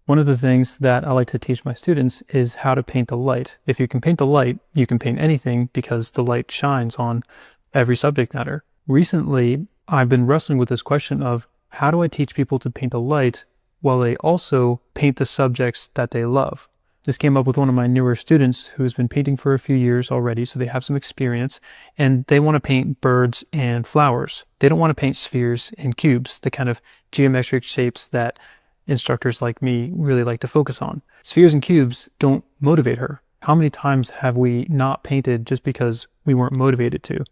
One of the things that I like to teach my students is how to paint the light. If you can paint the light, you can paint anything because the light shines on every subject matter. Recently, I've been wrestling with this question of how do I teach people to paint the light while they also paint the subjects that they love? This came up with one of my newer students who's been painting for a few years already, so they have some experience, and they want to paint birds and flowers. They don't want to paint spheres and cubes, the kind of geometric shapes that instructors like me really like to focus on. Spheres and cubes don't motivate her. How many times have we not painted just because we weren't motivated to?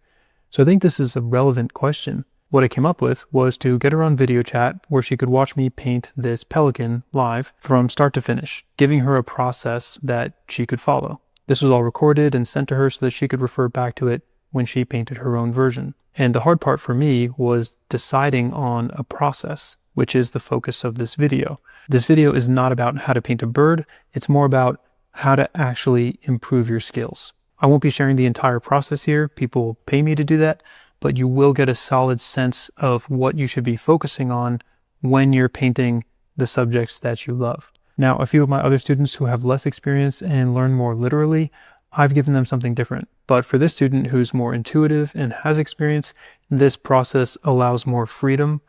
So I think this is a relevant question. What I came up with was to get her on video chat where she could watch me paint this pelican live from start to finish, giving her a process that she could follow. This was all recorded and sent to her so that she could refer back to it when she painted her own version. And the hard part for me was deciding on a process, which is the focus of this video. This video is not about how to paint a bird, it's more about how to actually improve your skills. I won't be sharing the entire process here, people will pay me to do that, but you will get a solid sense of what you should be focusing on when you're painting the subjects that you love. Now, a few of my other students who have less experience and learn more literally, I've given them something different. But for this student who's more intuitive and has experience, this process allows more freedom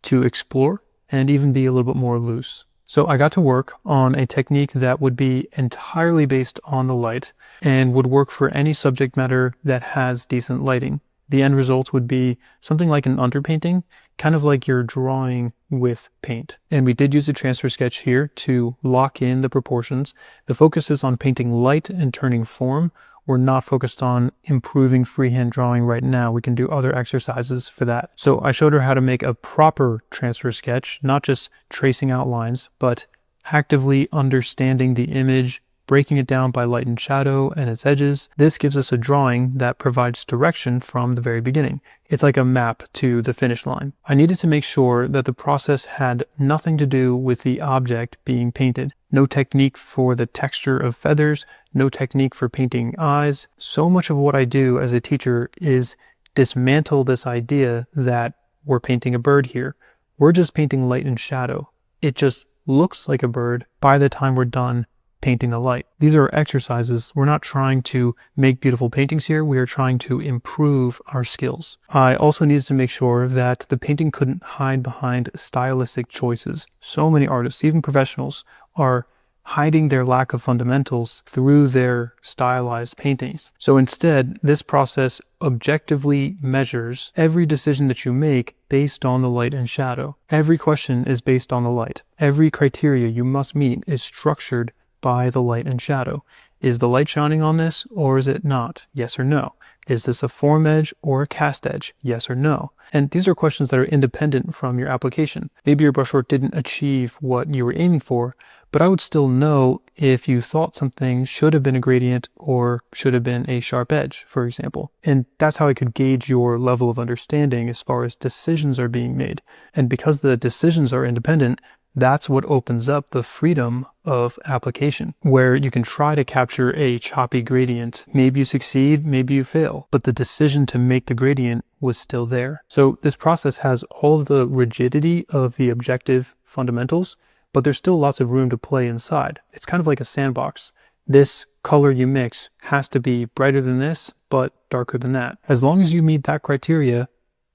to explore and even be a little bit more loose. So I got to work on a technique that would be entirely based on the light and would work for any subject matter that has decent lighting. The end result would be something like an underpainting, kind of like you're drawing with paint. And we did use a transfer sketch here to lock in the proportions. The focus is on painting light and turning form. We're not focused on improving freehand drawing right now. We can do other exercises for that. So I showed her how to make a proper transfer sketch, not just tracing out lines, but actively understanding the image, breaking it down by light and shadow and its edges. This gives us a drawing that provides direction from the very beginning. It's like a map to the finish line. I needed to make sure that the process had nothing to do with the object being painted. No technique for the texture of feathers, no technique for painting eyes. So much of what I do as a teacher is dismantle this idea that we're painting a bird here. We're just painting light and shadow. It just looks like a bird by the time we're done painting the light. These are exercises. We're not trying to make beautiful paintings here. We are trying to improve our skills. I also needed to make sure that the painting couldn't hide behind stylistic choices. So many artists, even professionals, are hiding their lack of fundamentals through their stylized paintings. So instead, this process objectively measures every decision that you make based on the light and shadow. Every question is based on the light. Every criteria you must meet is structured by the light and shadow. Is the light shining on this or is it not? Yes or no. Is this a form edge or a cast edge? Yes or no. And these are questions that are independent from your application. Maybe your brushwork didn't achieve what you were aiming for, but I would still know if you thought something should have been a gradient or should have been a sharp edge, for example. And that's how I could gauge your level of understanding as far as decisions are being made. And because the decisions are independent, that's what opens up the freedom of application, where you can try to capture a choppy gradient. Maybe you succeed, maybe you fail, but the decision to make the gradient was still there. So this process has all of the rigidity of the objective fundamentals, but there's still lots of room to play inside. It's kind of like a sandbox. This color you mix has to be brighter than this, but darker than that. As long as you meet that criteria,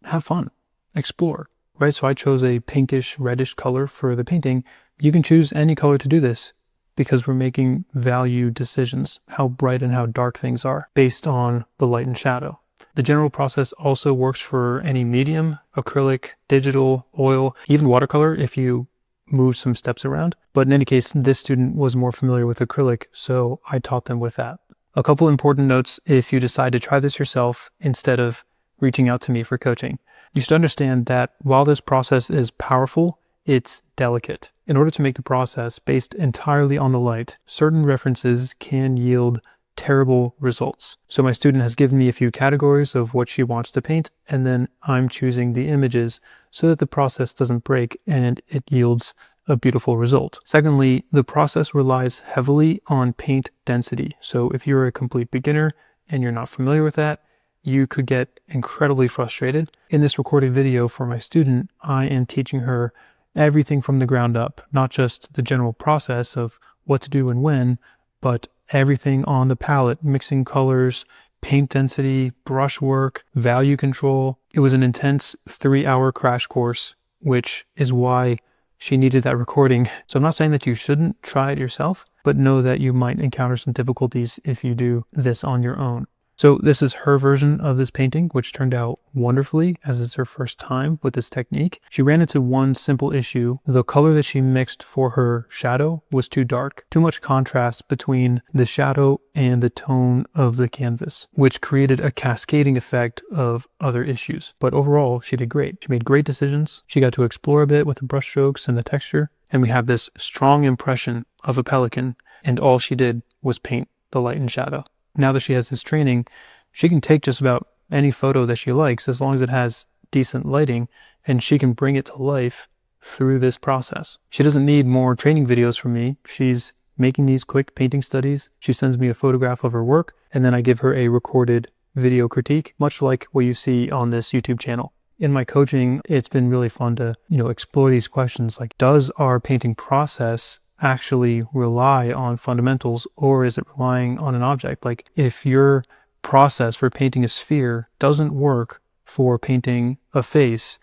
have fun, explore. Right, so I chose a pinkish reddish color for the painting. You can choose any color to do this because we're making value decisions, how bright and how dark things are based on the light and shadow. The general process also works for any medium, acrylic, digital, oil, even watercolor if you move some steps around. But in any case, this student was more familiar with acrylic, so I taught them with that. A couple important notes if you decide to try this yourself instead of reaching out to me for coaching. You should understand that while this process is powerful, it's delicate. In order to make the process based entirely on the light, certain references can yield terrible results. So my student has given me a few categories of what she wants to paint, and then I'm choosing the images so that the process doesn't break and it yields a beautiful result. Secondly, the process relies heavily on paint density. So if you're a complete beginner and you're not familiar with that, you could get incredibly frustrated. In this recorded video for my student, I am teaching her everything from the ground up, not just the general process of what to do and when, but everything on the palette, mixing colors, paint density, brush work, value control. It was an intense 3-hour crash course, which is why she needed that recording. So I'm not saying that you shouldn't try it yourself, but know that you might encounter some difficulties if you do this on your own. So this is her version of this painting, which turned out wonderfully, as it's her first time with this technique. She ran into one simple issue. The color that she mixed for her shadow was too dark, too much contrast between the shadow and the tone of the canvas, which created a cascading effect of other issues. But overall, she did great. She made great decisions. She got to explore a bit with the brush strokes and the texture. And we have this strong impression of a pelican, and all she did was paint the light and shadow. Now that she has this training, she can take just about any photo that she likes as long as it has decent lighting, and she can bring it to life through this process. She doesn't need more training videos from me. She's making these quick painting studies. She sends me a photograph of her work, and then I give her a recorded video critique, much like what you see on this YouTube channel. In my coaching, it's been really fun to, explore these questions like, does our painting process actually rely on fundamentals, or is it relying on an object? Like, if your process for painting a sphere doesn't work for painting a face,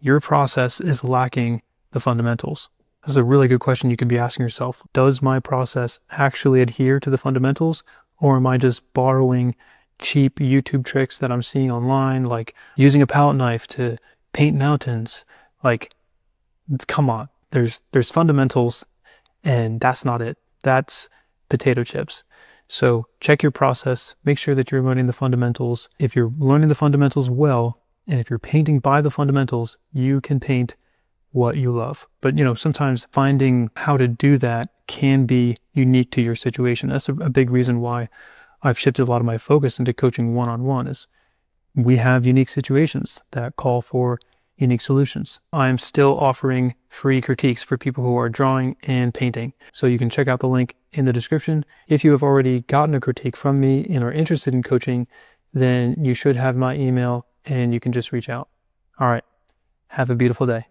your process is lacking the fundamentals. This is a really good question you could be asking yourself. Does my process actually adhere to the fundamentals, or am I just borrowing cheap YouTube tricks that I'm seeing online, like using a palette knife to paint mountains? Like, come on, there's fundamentals, and that's not it. That's potato chips. So check your process, make sure that you're learning the fundamentals. If you're learning the fundamentals well, and if you're painting by the fundamentals, you can paint what you love. But sometimes finding how to do that can be unique to your situation. That's a big reason why I've shifted a lot of my focus into coaching one-on-one, is we have unique situations that call for unique solutions. I'm still offering free critiques for people who are drawing and painting. So you can check out the link in the description. If you have already gotten a critique from me and are interested in coaching, then you should have my email and you can just reach out. All right. Have a beautiful day.